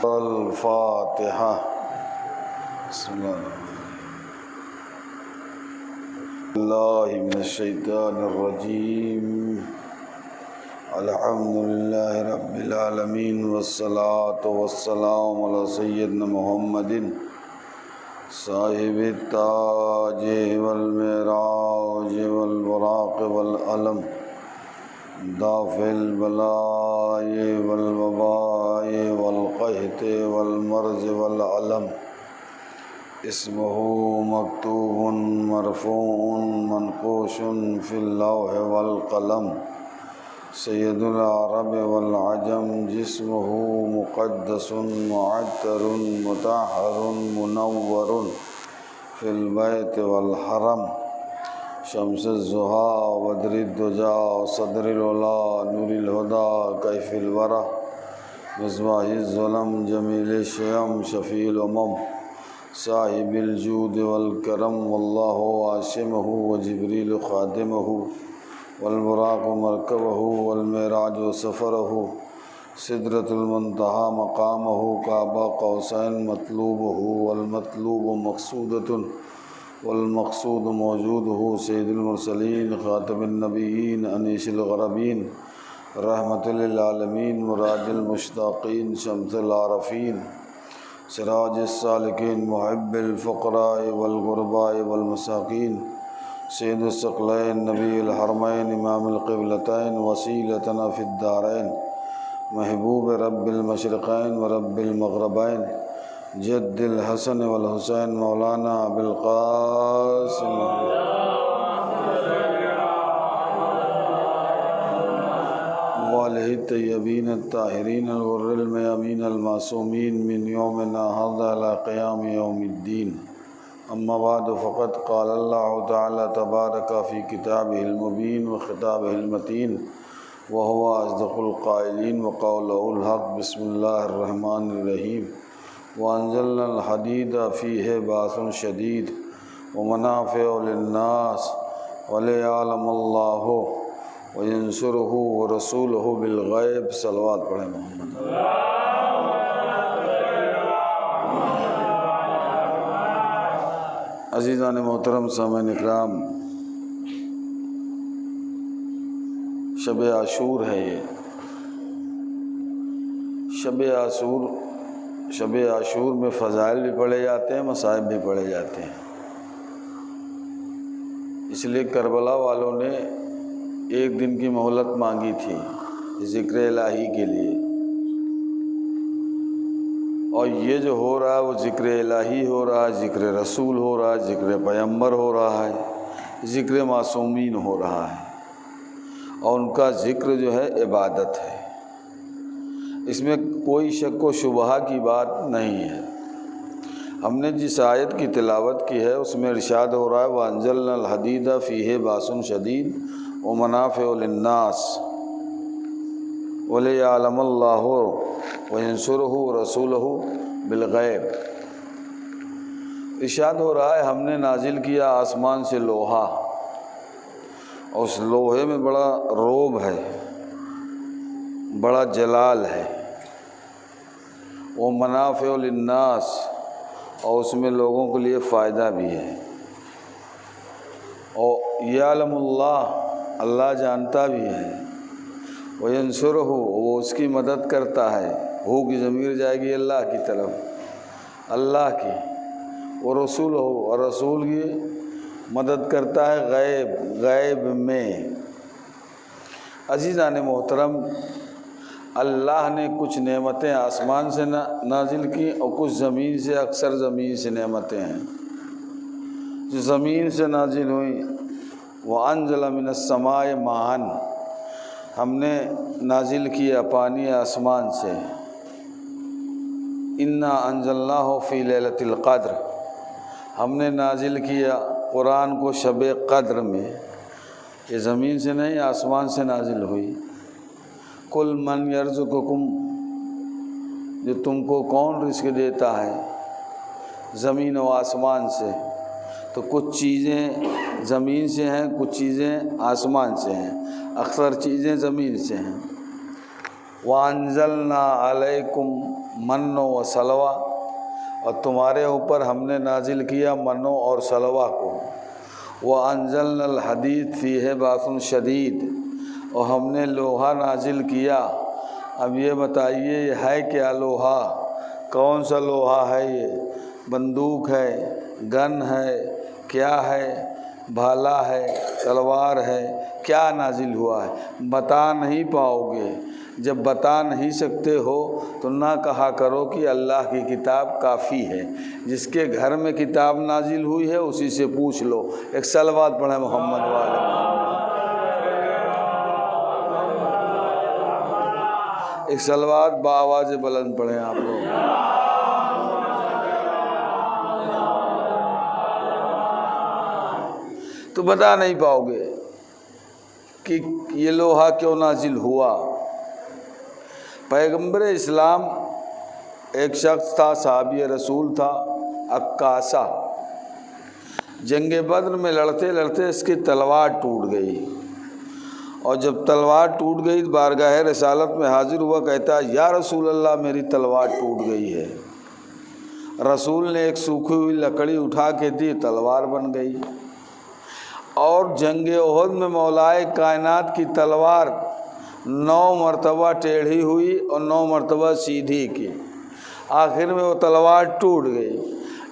الفاتحہ. بسم اللہ من الشیطان الرجیم. الحمد للہ رب العالمین والصلاة والسلام علی سیدنا محمد صاحب التاج والمعراج والبراق والعلم دافع البلاء والوباء والقحط والمرض والعلم اسمہ مکتوب مرفوع منقوش فی اللوح والقلم سید العرب والعجم جسمہ مقدس معطر مطہر منور فی البیت والحرم شمس الضحیٰ بدر الدجیٰ صدر العلا نور الہدیٰ کیف الورى مصباح الظلم جمیل الشیم شفیع الامم صاحب الجود والکرم واللہ عاصمہ وجبریل خادمہ والبراق مرکبہ والمعراج سفرہ سدرۃ المنتہی مقامہ قاب قوسین مطلوبہ والمطلوب مقصودۃ والمقصود موجودہ سید المرسلین خاتم النبیین انیس الغربین رحمۃ للعالمین مراد المشتاقین شمس العارفین سراج السالکین محب الفقراء والغرباء والمساکین سید الثقلین نبی الحرمین امام القبلتین وسیلتنا فی الدارین محبوب رب المشرقین ورب المغربین جد الحسن والحسین مولانا ابو القاسم والہ الطیبین الطاہرین الغر المیامین المعصومین من یومنا ھذا الی قیام یوم الدین. اما بعد فقد قال اللہ تعالی تبارک فی کتابہ المبین وخطابہ المتین وهو اصدق القائلین وقولہ الحق. بسم اللہ الرحمن الرحیم. وانزلنا الحدید فیہ باس شدید ومنافع للناس ولیعلم اللہ وینصرہ ورسولہ بالغیب. صلوات پڑھیں محمد. عزیزان محترم سامعین اکرام، شب عاشور ہے یہ. شب عاشور میں فضائل بھی پڑھے جاتے ہیں، مصائب بھی پڑھے جاتے ہیں. اس لیے کربلا والوں نے ایک دن کی مہلت مانگی تھی ذکر الہی کے لیے، اور یہ جو ہو رہا ہے وہ ذکر الہی ہو رہا ہے، ذکر رسول ہو رہا ہے، ذکر پیغمبر ہو رہا ہے، ذکر معصومین ہو رہا ہے، اور ان کا ذکر جو ہے عبادت ہے. اس میں کوئی شک و شبہہ کی بات نہیں ہے. ہم نے جس آیت کی تلاوت کی ہے اس میں ارشاد ہو رہا ہے وَأَنزَلْنَا الْحَدِيدَ فِيهِ بَأْسٌ شَدِيدٌ وَمَنَافِعُ لِلنَّاسِ وَلِيَعْلَمَ اللَّهُ وَيَنصُرَهُ رَسُولَهُ بِالْغَیبِ. ارشاد ہو رہا ہے ہم نے نازل کیا آسمان سے لوہا، اور اس لوہے میں بڑا روب ہے، بڑا جلال ہے. وہ منافع للناس، اور اس میں لوگوں کے لیے فائدہ بھی ہے. اور یعلم اللہ جانتا بھی ہے. وینصرہ، وہ اس کی مدد کرتا ہے. ہو کی ضمیر جائے گی اللہ کی طرف، اللہ کی. وہ رسول ہو، اور رسول کی مدد کرتا ہے غیب میں. عزیزان محترم، اللہ نے کچھ نعمتیں آسمان سے نازل کی اور کچھ زمین سے، اکثر زمین سے نعمتیں ہیں جو زمین سے نازل ہوئیں. وَأَنزَلَ مِنَ السَّمَاءِ مَاءً، ہم نے نازل کیا پانی آسمان سے. اِنَّا أَنزَلْنَاهُ فِي لَيْلَةِ الْقَدْرِ، ہم نے نازل کیا قرآن کو شب قدر میں. یہ زمین سے نہیں، آسمان سے نازل ہوئی. قُلْ مَنْ يَرْزُقُكُمْ، جو تم کو کون رزق دیتا ہے زمین و آسمان سے. تو کچھ چیزیں زمین سے ہیں، کچھ چیزیں آسمان سے ہیں، اکثر چیزیں زمین سے ہیں۔ وَأَنزَلْنَا عَلَيْكُمْ مَنَّ وَسَلْوَىٰ، اور تمہارے اوپر ہم نے نازل کیا من اور سلوہ کو۔ وَأَنزَلْنَا الْحَدِيدَ فِيهِ بَأْسٌ شَدِيدٌ، اور ہم نے لوہا نازل کیا۔ اب یہ بتائیے یہ ہے کیا لوہا؟ کون سا لوہا ہے یہ؟ بندوق ہے، گن ہے، کیا ہے؟ بھالا ہے، تلوار ہے، کیا نازل ہوا ہے؟ بتا نہیں پاؤ گے۔ جب بتا نہیں سکتے ہو تو نہ کہا کرو کہ اللہ کی کتاب کافی ہے۔ جس کے گھر میں کتاب نازل ہوئی ہے اسی سے پوچھ لو۔ ایک صلوات پڑھیں محمد والے۔ ایک صلوات بآواز بلند پڑھیں آپ لوگ۔ تو بتا نہیں پاؤ گے کہ یہ لوہا کیوں نازل ہوا۔ پیغمبر اسلام ایک شخص تھا، صحابی رسول تھا، عکاسہ۔ جنگ بدر میں لڑتے لڑتے اس کی تلوار ٹوٹ گئی، اور جب تلوار ٹوٹ گئی بارگاہ رسالت میں حاضر ہوا، کہتا یا رسول اللہ میری تلوار ٹوٹ گئی ہے۔ رسول نے ایک سوکھی ہوئی لکڑی اٹھا کے دی، تلوار بن گئی۔ اور جنگ احد میں مولائے کائنات کی تلوار 9 مرتبہ ٹیڑھی ہوئی اور 9 مرتبہ سیدھی کی، آخر میں وہ تلوار ٹوٹ گئی۔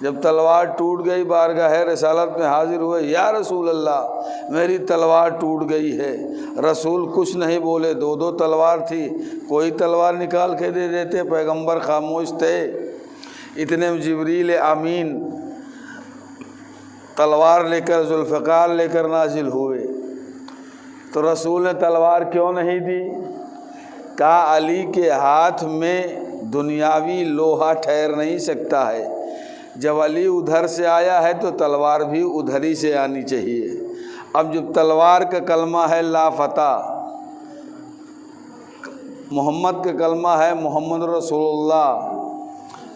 جب تلوار ٹوٹ گئی بارگاہ رسالت میں حاضر ہوئے، یا رسول اللہ میری تلوار ٹوٹ گئی ہے۔ رسول کچھ نہیں بولے، 2 تلوار تھی، کوئی تلوار نکال کے دے دیتے، پیغمبر خاموش تھے۔ اتنے میں جبریل امین تلوار لے کر، ذوالفقار لے کر نازل ہوئے۔ تو رسول نے تلوار کیوں نہیں دی؟ کہا علی کے ہاتھ میں دنیاوی لوہا ٹھہر نہیں سکتا ہے، جب علی ادھر سے آیا ہے تو تلوار بھی ادھر ہی سے آنی چاہیے۔ اب جب تلوار کا کلمہ ہے لا فتح، محمد کا کلمہ ہے محمد رسول اللہ،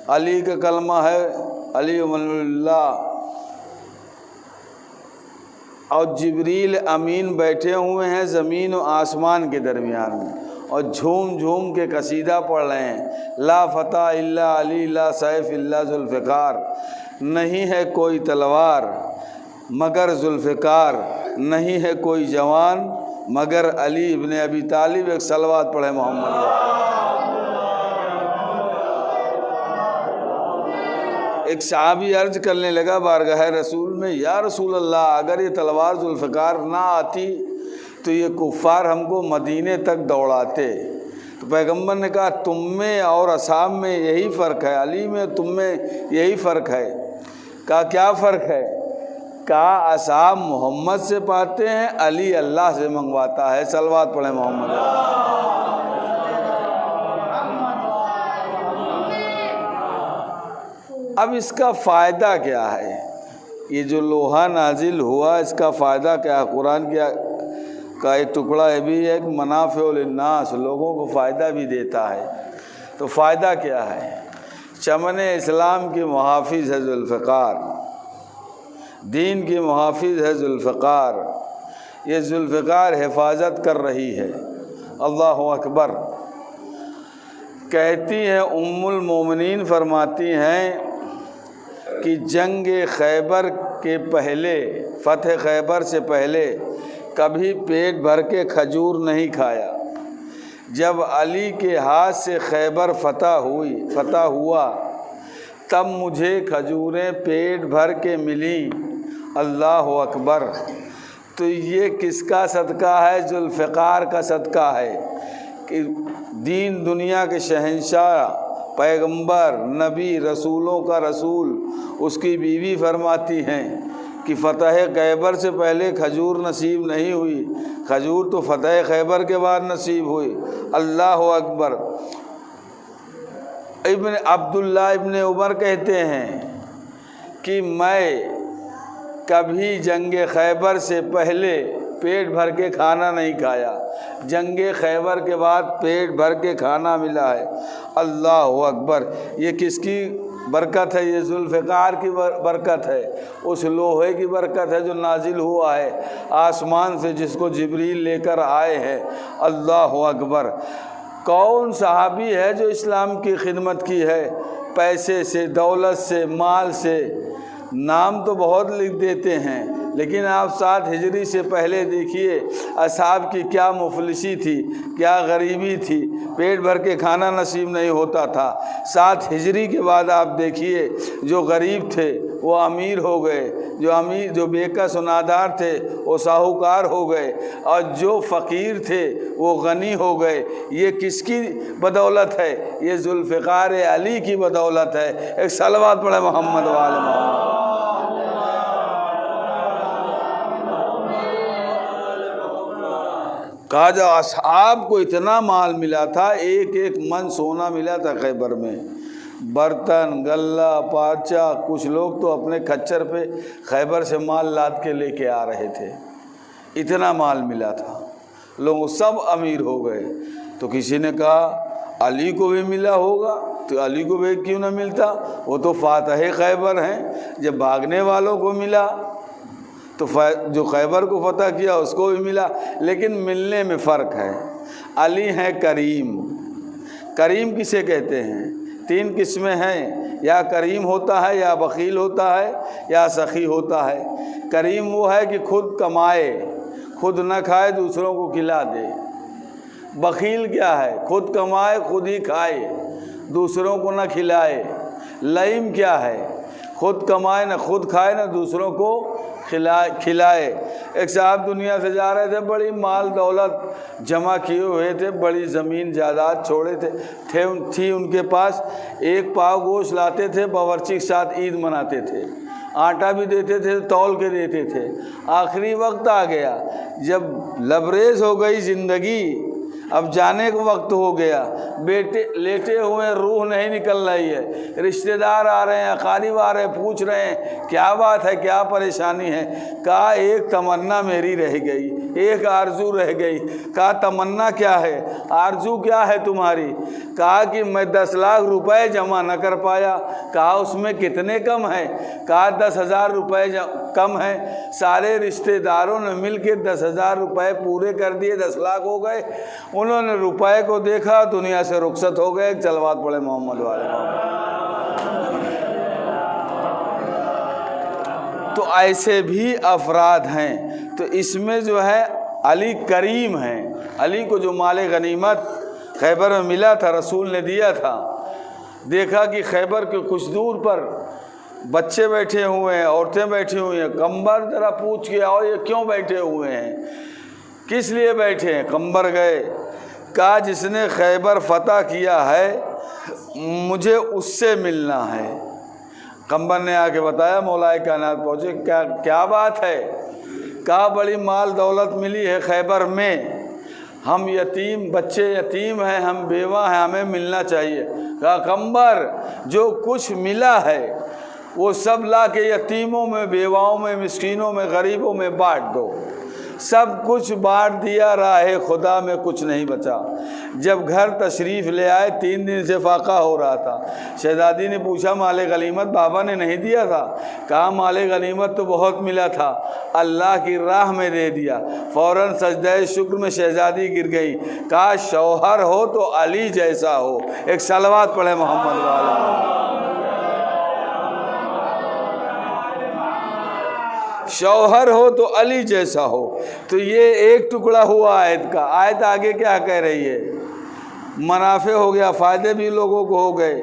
علی کا کلمہ ہے علی ولی اللہ، اور جبریل امین بیٹھے ہوئے ہیں زمین و آسمان کے درمیان میں، اور جھوم جھوم کے قصیدہ پڑھ رہے ہیں، لا فتح الا علی، لا سیف الا ذوالفقار، نہیں ہے کوئی تلوار مگر ذوالفقار، نہیں ہے کوئی جوان مگر علی ابن ابی طالب۔ ایک صلوات پڑھے محمد۔ ایک صحابی عرض کرنے لگا بارگاہ رسول میں، یا رسول اللہ اگر یہ تلوار ذوالفقار نہ آتی تو یہ کفار ہم کو مدینے تک دوڑاتے۔ تو پیغمبر نے کہا تم میں اور اصحاب میں یہی فرق ہے، علی میں تم میں یہی فرق ہے۔ کہا کیا فرق ہے؟ کہا اصحاب محمد سے پاتے ہیں، علی اللہ سے منگواتا ہے۔ صلوات پڑھیں محمد۔ اب اس کا فائدہ کیا ہے؟ یہ جو لوہا نازل ہوا اس کا فائدہ کیا ہے؟ قرآن کا ایک ٹکڑا یہ بھی ہے کہ منافع للناس، لوگوں کو فائدہ بھی دیتا ہے۔ تو فائدہ کیا ہے؟ چمن اسلام کی محافظ ہے ذوالفقار، دین کی محافظ ہے ذوالفقار، یہ ذوالفقار حفاظت کر رہی ہے۔ اللہ اکبر۔ کہتی ہیں ام المومنین فرماتی ہیں کہ جنگ خیبر کے پہلے، فتح خیبر سے پہلے کبھی پیٹ بھر کے کھجور نہیں کھایا۔ جب علی کے ہاتھ سے خیبر فتح ہوا تب مجھے کھجوریں پیٹ بھر کے ملیں۔ اللہ اکبر۔ تو یہ کس کا صدقہ ہے؟ ذوالفقار کا صدقہ ہے کہ دین دنیا کے شہنشاہ، پیغمبر، نبی، رسولوں کا رسول، اس کی بیوی فرماتی ہیں کہ فتح خیبر سے پہلے کھجور نصیب نہیں ہوئی، کھجور تو فتح خیبر کے بعد نصیب ہوئی۔ اللہ اکبر۔ عبداللہ ابن عمر کہتے ہیں کہ میں کبھی جنگ خیبر سے پہلے پیٹ بھر کے کھانا نہیں کھایا، جنگ خیبر کے بعد پیٹ بھر کے کھانا ملا ہے۔ اللہ اکبر۔ یہ کس کی برکت ہے، یہ ذوالفقار کی برکت ہے، اس لوہے کی برکت ہے جو نازل ہوا ہے آسمان سے، جس کو جبریل لے کر آئے ہیں۔ اللہ اکبر! کون صحابی ہے جو اسلام کی خدمت کی ہے پیسے سے، دولت سے، مال سے؟ نام تو بہت لکھ دیتے ہیں، لیکن آپ 7 ہجری سے پہلے دیکھیے اصحاب کی کیا مفلسی تھی، کیا غریبی تھی، پیٹ بھر کے کھانا نصیب نہیں ہوتا تھا۔ 7 ہجری کے بعد آپ دیکھیے جو غریب تھے وہ امیر ہو گئے، جو بےکس و نادار تھے وہ ساہوکار ہو گئے، اور جو فقیر تھے وہ غنی ہو گئے۔ یہ کس کی بدولت ہے؟ یہ ذوالفقار علی کی بدولت ہے۔ ایک صلوات پڑھے محمد وآل محمد۔ کہا جا اصحاب کو اتنا مال ملا تھا، 1 من سونا ملا تھا خیبر میں، برتن، غلہ، پارچہ۔ کچھ لوگ تو اپنے کچر پہ خیبر سے مال لاد کے لے کے آ رہے تھے، اتنا مال ملا تھا، لوگ سب امیر ہو گئے۔ تو کسی نے کہا علی کو بھی ملا ہوگا، تو علی کو بھی کیوں نہ ملتا، وہ تو فاتح خیبر ہیں۔ جب بھاگنے والوں کو ملا تو جو خیبر کو فتح کیا اس کو بھی ملا، لیکن ملنے میں فرق ہے۔ علی ہیں کریم۔ کریم کسے کہتے ہیں؟ 3 قسمیں ہیں، یا کریم ہوتا ہے، یا بخیل ہوتا ہے، یا سخی ہوتا ہے۔ کریم وہ ہے کہ خود کمائے، خود نہ کھائے، دوسروں کو کھلا دے۔ بخیل کیا ہے؟ خود کمائے، خود ہی کھائے، دوسروں کو نہ کھلائے۔ لئیم کیا ہے؟ خود کمائے، نہ خود کھائے، نہ دوسروں کو کھلائے۔ ایک صاحب دنیا سے جا رہے تھے، بڑی مال دولت جمع کیے ہوئے تھے، بڑی زمین جائیداد چھوڑے تھی ان کے پاس۔ 1 پاؤ گوشت لاتے تھے، باورچی کے ساتھ عید مناتے تھے، آٹا بھی دیتے تھے، تول کے دیتے تھے۔ آخری وقت آ گیا، جب لبریز ہو گئی زندگی، اب جانے کا وقت ہو گیا، بیٹے لیٹے ہوئے روح نہیں نکل رہی ہے، رشتہ دار آ رہے ہیں، اقارب آ رہے ہیں، پوچھ رہے ہیں کیا بات ہے، کیا پریشانی ہے؟ کہا ایک تمنا میری رہ گئی، ایک آرزو رہ گئی۔ کہا تمنا کیا ہے، آرزو کیا ہے تمہاری؟ کہا کہ میں 10 لاکھ روپے جمع نہ کر پایا۔ کہا اس میں کتنے کم ہیں؟ کہا 10,000 روپے کم ہیں۔ سارے رشتہ داروں نے مل کے 10,000 روپے پورے کر دیے، 10 لاکھ ہو گئے۔ انہوں نے روپے کو دیکھا، دنیا سے رخصت ہو گئے۔ صلوات پڑھے محمد والے محمد۔ تو ایسے بھی افراد ہیں۔ تو اس میں جو ہے علی کریم ہیں۔ علی کو جو مال غنیمت خیبر میں ملا تھا، رسول نے دیا تھا۔ دیکھا کہ خیبر کے کچھ دور پر بچے بیٹھے ہوئے ہیں، عورتیں بیٹھی ہوئی ہیں۔ قمبر ذرا پوچھ کے آؤ یہ کیوں بیٹھے ہوئے ہیں، کس لیے بیٹھے ہیں؟ قمبر گئے، کہا جس نے خیبر فتح کیا ہے مجھے اس سے ملنا ہے۔ قمبر نے آ کے بتایا، مولا کائنات پہنچے، کیا بات ہے؟ کہا بڑی مال دولت ملی ہے خیبر میں، ہم یتیم، بچے یتیم ہیں، ہم بیوہ ہیں، ہمیں ملنا چاہیے۔ کہا قمبر جو کچھ ملا ہے وہ سب لا کے یتیموں میں، بیواؤں میں، مسکینوں میں، غریبوں میں بانٹ دو۔ سب کچھ بانٹ دیا، راہ خدا میں کچھ نہیں بچا۔ جب گھر تشریف لے آئے، 3 دن سے فاقہ ہو رہا تھا۔ شہزادی نے پوچھا مال غنیمت بابا نے نہیں دیا تھا؟ کہا مال غنیمت تو بہت ملا تھا، اللہ کی راہ میں دے دیا۔ فوراً سجدہ شکر میں شہزادی گر گئی۔ کہا شوہر ہو تو علی جیسا ہو۔ ایک صلوات پڑھے محمد والا۔ شوہر ہو تو علی جیسا ہو۔ تو یہ ایک ٹکڑا ہوا آیت کا۔ آیت آگے کیا کہہ رہی ہے؟ منافع ہو گیا، فائدے بھی لوگوں کو ہو گئے۔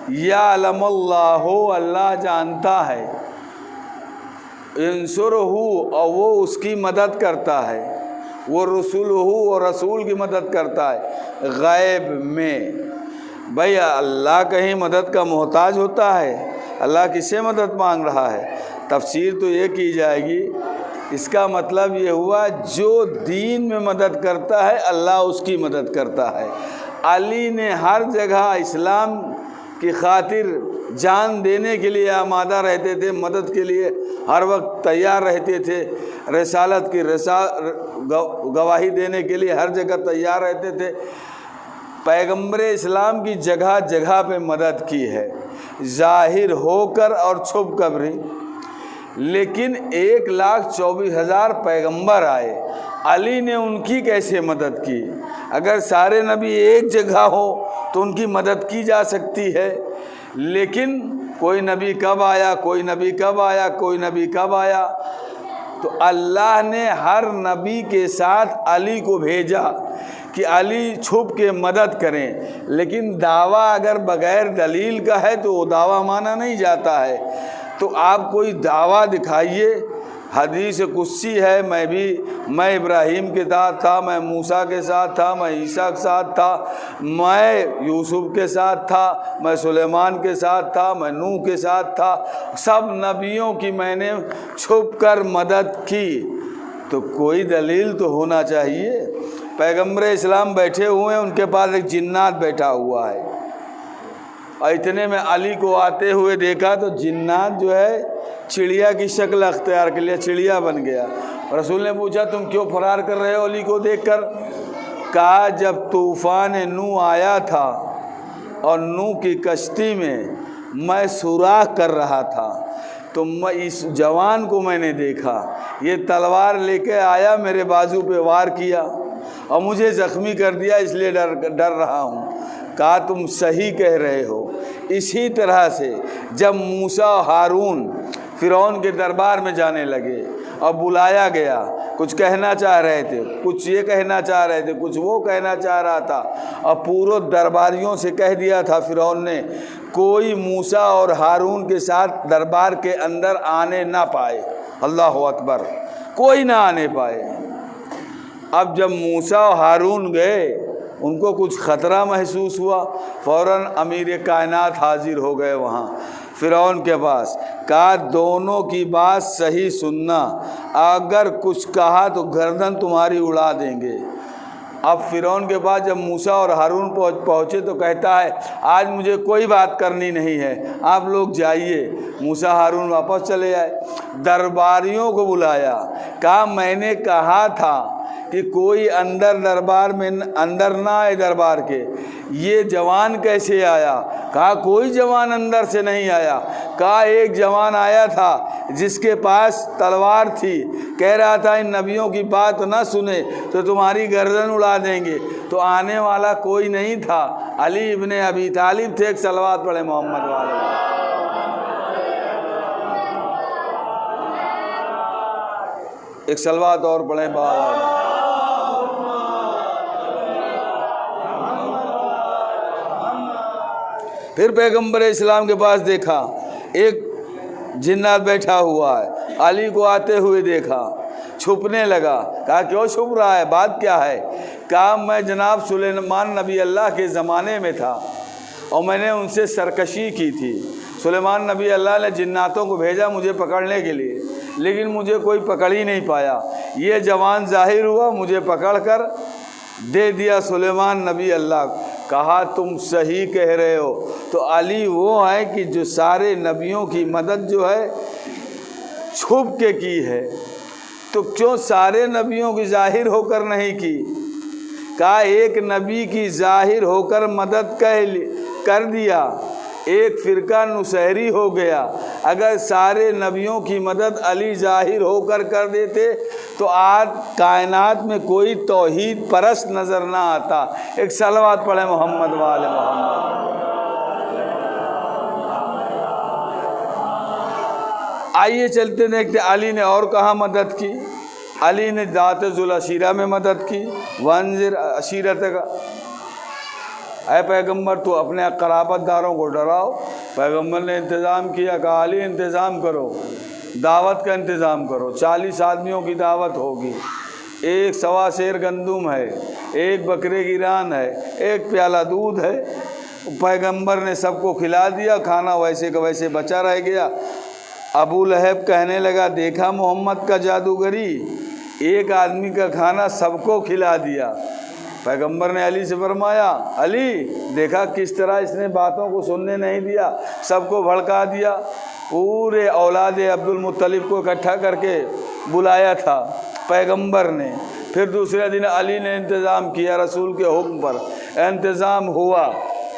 یعلم اللہ، اللہ جانتا ہے، انصرہ، اور وہ اس کی مدد کرتا ہے، وہ رسولہ، اور رسول کی مدد کرتا ہے غیب میں۔ بھئی اللہ کہیں مدد کا محتاج ہوتا ہے؟ اللہ کس سے مدد مانگ رہا ہے؟ تفسیر تو یہ کی جائے گی، اس کا مطلب یہ ہوا جو دین میں مدد کرتا ہے اللہ اس کی مدد کرتا ہے۔ علی نے ہر جگہ اسلام کی خاطر جان دینے کے لیے آمادہ رہتے تھے، مدد کے لیے ہر وقت تیار رہتے تھے، رسالت کی گواہی دینے کے لیے ہر جگہ تیار رہتے تھے۔ پیغمبر اسلام کی جگہ جگہ پہ مدد کی ہے، ظاہر ہو کر اور چھپ کر بھی، لیکن 1,24,000 پیغمبر آئے، علی نے ان کی کیسے مدد کی؟ اگر سارے نبی ایک جگہ ہو تو ان کی مدد کی جا سکتی ہے، لیکن کوئی نبی کب آیا، کوئی نبی کب آیا، کوئی نبی کب آیا، تو اللہ نے ہر نبی کے ساتھ علی کو بھیجا کہ علی چھپ کے مدد کریں، لیکن دعویٰ اگر بغیر دلیل کا ہے تو وہ دعویٰ مانا نہیں جاتا ہے۔ تو آپ کوئی دعویٰ دکھائیے، حدیث قدسی ہے، میں ابراہیم کے ساتھ تھا، میں موسیٰ کے ساتھ تھا، میں عیسیٰ کے ساتھ تھا، میں یوسف کے ساتھ تھا، میں سلیمان کے ساتھ تھا، میں نوح کے ساتھ تھا، سب نبیوں کی میں نے چھپ کر مدد کی، تو کوئی دلیل تو ہونا چاہیے۔ پیغمبر اسلام بیٹھے ہوئے ہیں، ان کے پاس ایک جنات بیٹھا ہوا ہے، اور اتنے میں علی کو آتے ہوئے دیکھا تو جنات جو ہے چڑیا کی شکل اختیار کر لیا، چڑیا بن گیا۔ رسول نے پوچھا تم کیوں فرار کر رہے ہو علی کو دیکھ کر؟ کہا جب طوفان نوح آیا تھا اور نوح کی کشتی میں سوراخ کر رہا تھا تو میں اس جوان کو میں نے دیکھا، یہ تلوار لے کے آیا، میرے بازو پہ وار کیا اور مجھے زخمی کر دیا، اس لیے ڈر رہا ہوں۔ کہا تم صحیح کہہ رہے ہو۔ اسی طرح سے جب موسیٰ و ہارون فرعون کے دربار میں جانے لگے اور بلایا گیا، کچھ کہنا چاہ رہے تھے، کچھ یہ کہنا چاہ رہے تھے، کچھ وہ کہنا چاہ رہا تھا، اور پورے درباریوں سے کہہ دیا تھا فرعون نے کوئی موسیٰ اور ہارون کے ساتھ دربار کے اندر آنے نہ پائے، اللہ اکبر، کوئی نہ آنے پائے۔ اب جب موسیٰ اور ہارون گئے، ان کو کچھ خطرہ محسوس ہوا، فوراً امیر کائنات حاضر ہو گئے وہاں فرعون کے پاس، کہا دونوں کی بات صحیح سننا، اگر کچھ کہا تو گردن تمہاری اڑا دیں گے۔ اب فرعون کے پاس جب موسیٰ اور ہارون پہنچے تو کہتا ہے آج مجھے کوئی بات کرنی نہیں ہے، آپ لوگ جائیے۔ موسیٰ ہارون واپس چلے آئے، درباریوں کو بلایا، کہا میں نے کہا تھا کہ کوئی دربار میں اندر نہ آئے دربار کے، یہ جوان کیسے آیا؟ کہا کوئی جوان اندر سے نہیں آیا۔ کہا ایک جوان آیا تھا جس کے پاس تلوار تھی، کہہ رہا تھا ان نبیوں کی بات نہ سنے تو تمہاری گردن اڑا دیں گے، تو آنے والا کوئی نہیں تھا، علی ابن ابی طالب تھے۔ ایک صلوات پڑھے محمد والے۔ ایک صلوات اور پڑھیں بابا۔ پھر پیغمبر اسلام کے پاس دیکھا ایک جنات بیٹھا ہوا ہے، علی کو آتے ہوئے دیکھا، چھپنے لگا، کہا کیوں چھپ رہا ہے، بات کیا ہے؟ کہا میں جناب سلیمان نبی اللہ کے زمانے میں تھا اور میں نے ان سے سرکشی کی تھی۔ سلیمان نبی اللہ نے جناتوں کو بھیجا مجھے پکڑنے کے لیے، لیکن مجھے کوئی پکڑ ہی نہیں پایا، یہ جوان ظاہر ہوا، مجھے پکڑ کر دے دیا سلیمان نبی اللہ۔ کہا تم صحیح کہہ رہے ہو۔ تو علی وہ ہے کہ جو سارے نبیوں کی مدد جو ہے چھپ کے کی ہے، تو کیوں سارے نبیوں کی ظاہر ہو کر نہیں کی؟ کہا ایک نبی کی ظاہر ہو کر مدد کر دیا، ایک فرقہ نصیری ہو گیا۔ اگر سارے نبیوں کی مدد علی ظاہر ہو کر دیتے تو آج کائنات میں کوئی توحید پرست نظر نہ آتا۔ ایک صلوات پڑھیں محمد والے محمد۔ آئیے چلتے دیکھتے علی نے اور کہاں مدد کی۔ علی نے ذات ذوالعشیرہ میں مدد کی، وانذر عشیرتک، اے پیغمبر تو اپنے قرابت داروں کو ڈراؤ۔ پیغمبر نے انتظام کیا، کہا علی انتظام کرو، دعوت کا انتظام کرو، 40 آدمیوں کی دعوت ہوگی، 1 سوا سیر گندم ہے، 1 بکرے کی ران ہے، 1 پیالہ دودھ ہے۔ پیغمبر نے سب کو کھلا دیا، کھانا ویسے کا ویسے بچا رہ گیا۔ ابو لہب کہنے لگا دیکھا محمد کا جادوگری، 1 آدمی کا کھانا سب کو کھلا دیا۔ پیغمبر نے علی سے فرمایا علی دیکھا کس طرح اس نے باتوں کو سننے نہیں دیا، سب کو بھڑکا دیا۔ پورے اولاد عبد المطلب کو اکٹھا کر کے بلایا تھا پیغمبر نے۔ پھر دوسرے دن علی نے انتظام کیا، رسول کے حکم پر انتظام ہوا،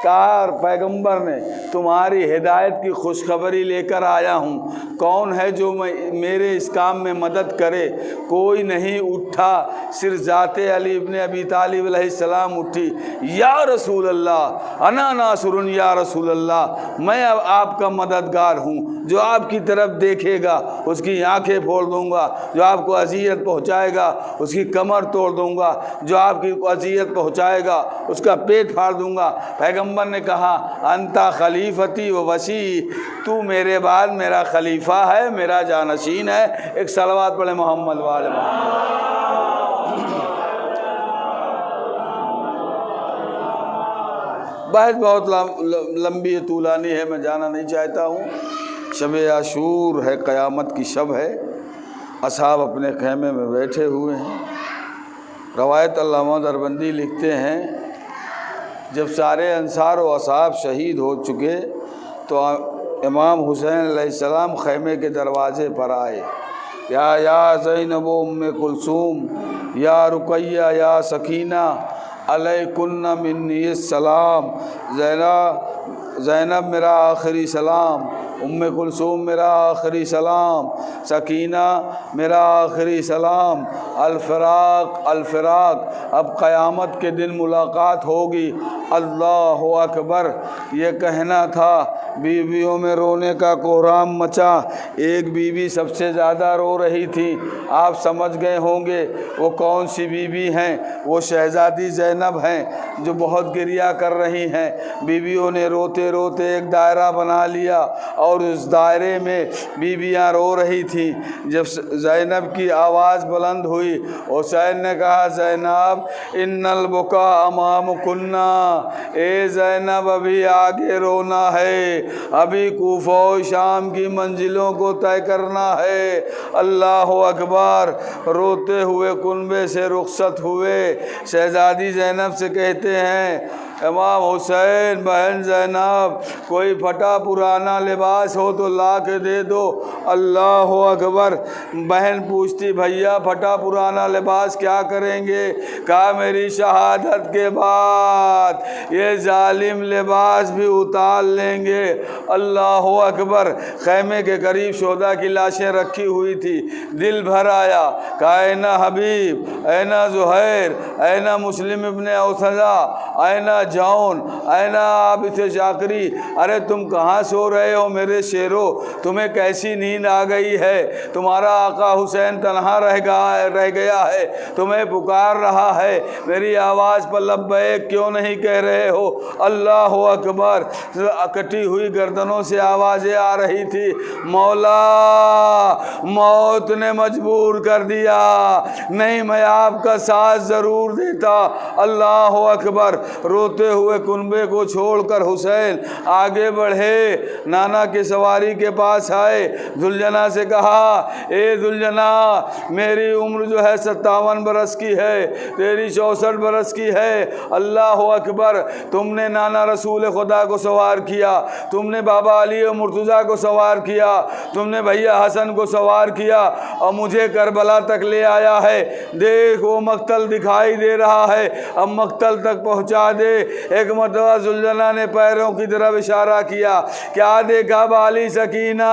کہا پیغمبر نے تمہاری ہدایت کی خوشخبری لے کر آیا ہوں، کون ہے جو میرے اس کام میں مدد کرے؟ کوئی نہیں اٹھا، صرف ذات علی ابن ابی طالب علیہ السلام اٹھی، یا رسول اللہ انا ناصر یا رسول اللہ، میں اب آپ کا مددگار ہوں، جو آپ کی طرف دیکھے گا اس کی آنکھیں پھوڑ دوں گا، جو آپ کو اذیت پہنچائے گا اس کی کمر توڑ دوں گا، جو آپ کی اذیت پہنچائے گا اس کا پیٹ پھاڑ دوں گا۔ پیغمبر نے کہا انتا خلیفتی و وصی، تو میرے بعد میرا خلیفہ ہے، میرا جانشین ہے۔ ایک صلوات پڑھے محمد والے محمد۔ بحث بہت لمبی طولانی ہے، میں جانا نہیں چاہتا ہوں۔ شب عاشور ہے، قیامت کی شب ہے، اصحاب اپنے خیمے میں بیٹھے ہوئے ہیں۔ روایت علامہ دربندی لکھتے ہیں جب سارے انصار و اصحاب شہید ہو چکے تو امام حسین علیہ السلام خیمے کے دروازے پر آئے، یا زینب و ام کلثوم، یا رقیہ، یا سکینہ، علیکن منی السلام، زینب میرا آخری سلام، ام کلثوم میرا آخری سلام، سکینہ میرا آخری سلام، الفراق الفراق، اب قیامت کے دن ملاقات ہوگی، اللہ اکبر۔ یہ کہنا تھا، بیویوں میں رونے کا کوہرام مچا، ایک بیوی سب سے زیادہ رو رہی تھی، آپ سمجھ گئے ہوں گے وہ کون سی بیوی ہیں، وہ شہزادی زینب ہیں جو بہت گریہ کر رہی ہیں۔ بیویوں نے روتے روتے ایک دائرہ بنا لیا اور اس دائرے میں بیویاں رو رہی تھیں۔ جب زینب کی آواز بلند ہوئی، حسین نے کہا زینب ان البکا امام کنہ، اے زینب ابھی آگے رونا ہے، ابھی کوفہ و شام کی منزلوں کو طے کرنا ہے۔ اللہ اکبر۔ روتے ہوئے کنبے سے رخصت ہوئے، شہزادی زینب سے کہتے ہیں امام حسین بہن زینب کوئی پھٹا پرانا لباس ہو تو لا کے دے دو۔ اللہ اکبر۔ بہن پوچھتی بھیا پھٹا پرانا لباس کیا کریں گے؟ کہا میری شہادت کے بعد یہ ظالم لباس بھی اتار لیں گے۔ اللہ اکبر۔ خیمے کے قریب شہداء کی لاشیں رکھی ہوئی تھی، دل بھر آیا، کہا اینا حبیب، اینا زہیر، اینا مسلم ابن اوسجا، اینا جون، اینا عابد شاکری، ارے تم کہاں سو رہے ہو میرے شیرو؟ تمہیں کیسی نیند آ گئی ہے؟ تمہارا آقا حسین تنہا رہ گیا ہے، تمہیں پکار رہا ہے، میری آواز پر لبیک کیوں نہیں کہہ رہے ہو؟ اللہ اکبر۔ کٹی ہوئی گردنوں سے آوازیں آ رہی تھی، مولا موت نے مجبور کر دیا، نہیں میں آپ کا ساتھ ضرور دیتا۔ اللہ اکبر۔ روتے ہوئے کنبے کو چھوڑ کر حسین آگے بڑھے، نانا کی سواری کے پاس آئے، ذوالجناح سے کہا اے ذوالجناح میری عمر جو ہے 57 برس کی ہے، تیری 64 برس کی ہے۔ اللہ اکبر۔ تم نے نانا رسول خدا کو سوار کیا، تم نے بابا علی و مرتضیٰ کو سوار کیا، تم نے بھیا حسن کو سوار کیا اور مجھے کربلا تک لے آیا ہے۔ دیکھ وہ مقتل دکھائی دے رہا ہے، اب مقتل تک پہنچا دے۔ ایک مرتبہ ذوالجناح نے پیروں کی طرف اشارہ کیا، کیا دیکھا بالی سکینہ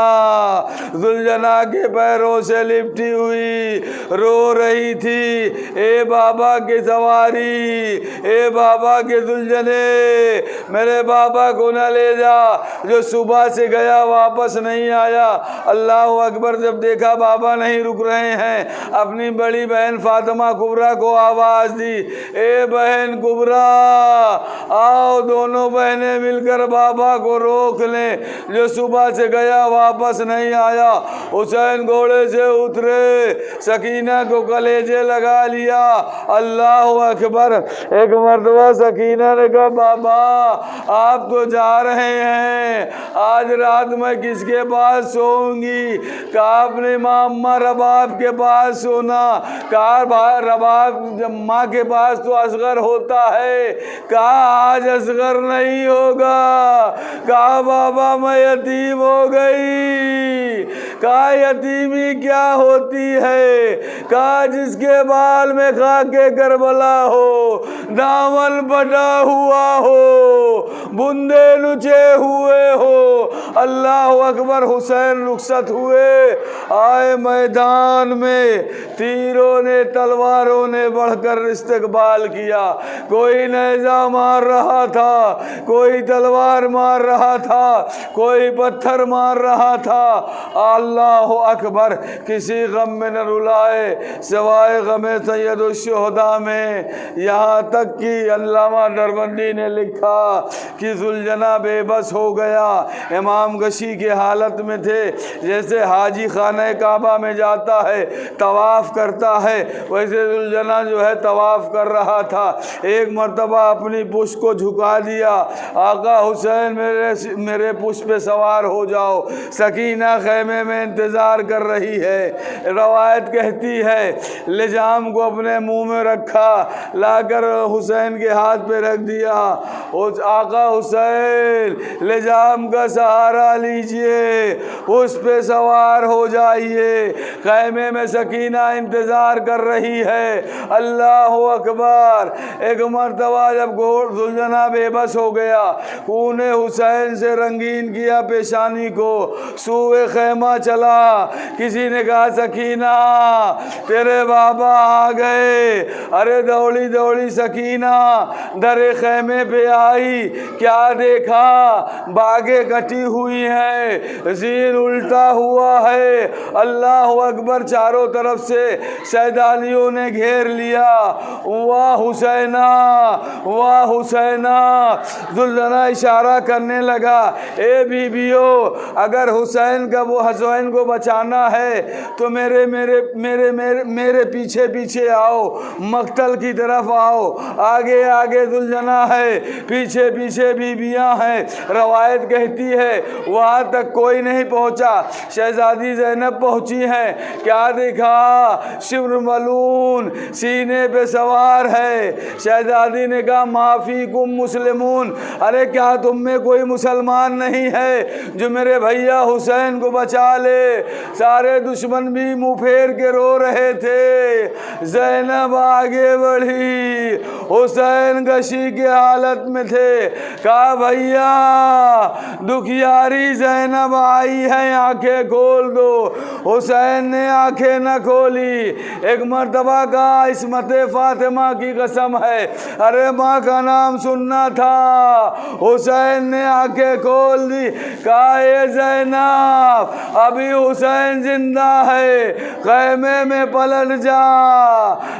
ذوالجناح کے پیروں سے لپٹی ہوئی رو رہی تھی، اے بابا کے سواری، اے بابا کے ذوالجنے، میرے بابا کو نہ لے جا، جو صبح سے گیا واپس نہیں آیا۔ اللہ اکبر۔ جب دیکھا بابا نہیں رک رہے ہیں، اپنی بڑی بہن فاطمہ کبریٰ کو آواز دی، اے بہن کبریٰ آؤ، دونوں بہنیں مل کر بابا کو روک لیں، جو صبح سے گیا واپس نہیں آیا۔ حسین گھوڑے سے اترے، سکینہ کو کلیجے لگا لیا۔ اللہ اکبر۔ ایک مرتبہ سکینہ نے کہا بابا آپ تو جا رہے ہیں، آج رات میں کس کے پاس سوؤں گی؟ کہا اپنے ماں رباب کے پاس سونا۔ کہا رباب ماں کے پاس تو اصغر ہوتا ہے، کہا آج اصغر نہیں ہوگا۔ کہا بابا میں یتیم ہو گئی۔ کہا یتیمی کیا ہوتی ہے؟ کہا جس کے بال میں خاک کربلا ہو، دامن بٹا ہوا ہو، بندے نچے ہوئے ہو۔ اللہ اکبر، حسین رخصت ہوئے، آئے میدان میں، تیروں نے تلواروں نے بڑھ کر استقبال کیا، کوئی نیزہ مار رہا تھا، کوئی تلوار مار رہا تھا، کوئی پتھر مار رہا تھا۔ اللہ اکبر، کسی غم میں نہ رلائے سوائے غم سید الشہداء میں۔ یہاں تک کہ علامہ دربندی نے لکھا کہ ذوالجناح بے بس ہو گیا، امام غشی کے حالت میں تھے، جیسے حاجی خانہ کعبہ میں جاتا ہے طواف کرتا ہے، ویسے ذوالجناح جو ہے طواف کر رہا تھا۔ ایک مرتبہ اپنی پشت کو جھکا دیا، آقا حسین میرے پشت پہ سوار ہو جاؤ، سکینہ خیمے میں انتظار کر رہی ہے۔ روایت کہتی ہے لجام کو اپنے منہ میں رکھا، لا کر حسین کے ہاتھ پہ رکھ دیا، آقا حسین لجام کا سہارا لیجئے، اس پہ سوار ہو جائیے، خیمے میں سکینہ انتظار کر رہی ہے۔ اللہ اکبر۔ ایک مرتبہ جب ذوالجناح بے بس ہو گیا، خون حسین سے رنگین کیا پیشانی کو، سوئے خیمہ چلا، کسی نے کہا سکینہ تیرے بابا آ گئے۔ ارے دوڑی دوڑی سکینہ در خیمے پہ آئی، کیا دیکھا؟ باغیں کٹی ہوئی ہیں، زین الٹا ہوا ہے۔ اللہ اکبر، چاروں طرف سے سیدالیوں نے گھیر لیا۔ واہ حسینہ، واہ حسینہ۔ ذوالجناح اشارہ کرنے لگا، اے بیویو، اگر حسین کو بچانا ہے تو میرے پیچھے پیچھے آؤ، مقتل کی طرف آؤ۔ آگے آگے ذوالجناح ہے، پیچھے پیچھے بیویاں ہیں۔ روایت کہتی ہے وہاں تک کوئی نہیں پہنچا، شہزادی زینب پہنچی ہیں، کیا دیکھا؟ شبر ملون سینے پہ سوار ہے۔ شہزادی نے کہا معافیکم مسلمون، ارے کیا تم میں کوئی مسلمان نہیں ہے جو میرے بھیا حسین کو بچا لے؟ سارے دشمن بھی منہ پھیر کے رو رہے تھے۔ زینب آگے بڑھی، حسین غشی کے حالت میں تھے، کہا بھیا دکھیاری زینب آئی ہے، آنکھیں کھول دو۔ حسین نے آنکھیں نہ کھولی۔ ایک مرتبہ کہا عصمت فاطمہ کی قسم ہے، ارے ماں کا نام سننا تھا۔ حسین نے آنکھیں کھول دی، کہا اے زینب ابھی حسین زندہ ہے، خیمے میں پلٹ جا۔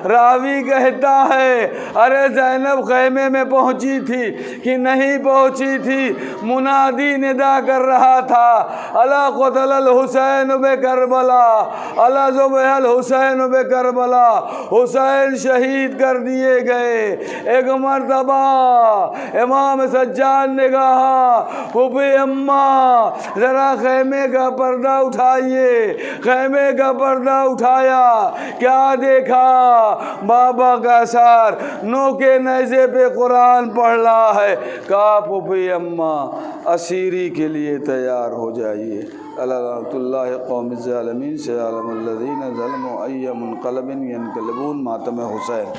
راوی کہتا ہے ارے زینب خیمے میں پہنچی تھی کہ نہیں پہنچی تھی، منادی ندا کر رہا تھا، الا قتل الحسین بکربلا، الا ذبح الحسین بکربلا، حسین شہید کر دیے گئے۔ ایک مرتبہ امام سجاد نے کہا پھوپھی اماں ذرا خیمے کا پردہ اٹھائیے۔ خیمے کا پردہ اٹھایا، کیا دیکھا؟ بابا کا سار نوکے نیزے پہ قرآن پڑھ رہا ہے۔ کہا پھوپھی اماں اسیری کے لیے تیار ہو جائیے۔ لعنۃ اللہ قوم الظالمین سے عالم الذین ظلموا ای منقلب ینقلبون ماتم حسین۔